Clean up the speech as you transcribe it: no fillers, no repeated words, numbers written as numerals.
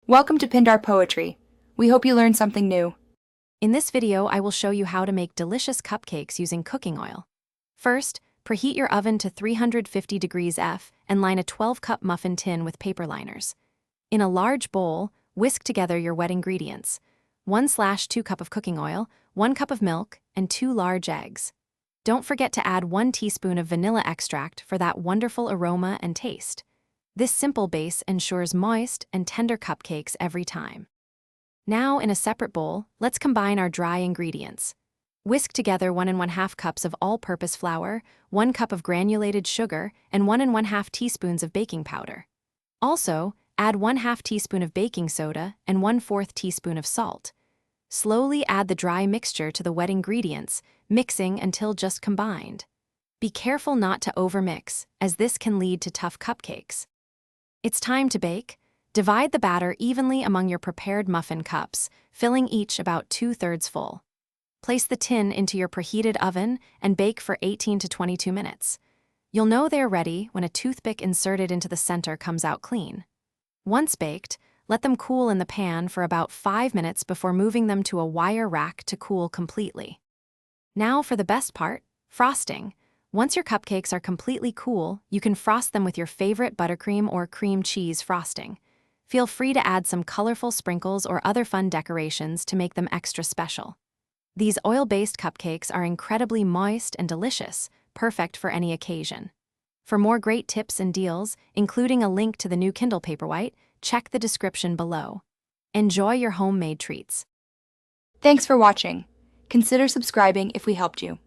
Welcome to Pindar Poetry. We hope you learned something new. In this video, I will show you how to make delicious cupcakes using cooking oil. First, preheat your oven to 350 degrees F and line a 12-cup muffin tin with paper liners. In a large bowl, whisk together your wet ingredients: 1/2 cup of cooking oil, 1 cup of milk, and 2 large eggs. Don't forget to add 1 teaspoon of vanilla extract for that wonderful aroma and taste. This simple base ensures moist and tender cupcakes every time. Now, in a separate bowl, let's combine our dry ingredients. Whisk together 1 1/2 cups of all-purpose flour, 1 cup of granulated sugar, and 1 1/2 teaspoons of baking powder. Also, add 1/2 teaspoon of baking soda and 1/4 teaspoon of salt. Slowly add the dry mixture to the wet ingredients, mixing until just combined. Be careful not to overmix, as this can lead to tough cupcakes. It's time to bake. Divide the batter evenly among your prepared muffin cups, filling each about 2/3 full. Place the tin into your preheated oven and bake for 18 to 22 minutes. You'll know they're ready when a toothpick inserted into the center comes out clean. Once baked, let them cool in the pan for about 5 minutes before moving them to a wire rack to cool completely. Now for the best part, frosting. Once your cupcakes are completely cool, you can frost them with your favorite buttercream or cream cheese frosting. Feel free to add some colorful sprinkles or other fun decorations to make them extra special. These oil-based cupcakes are incredibly moist and delicious, perfect for any occasion. For more great tips and deals, including a link to the new Kindle Paperwhite, check the description below. Enjoy your homemade treats. Thanks for watching. Consider subscribing if we helped you.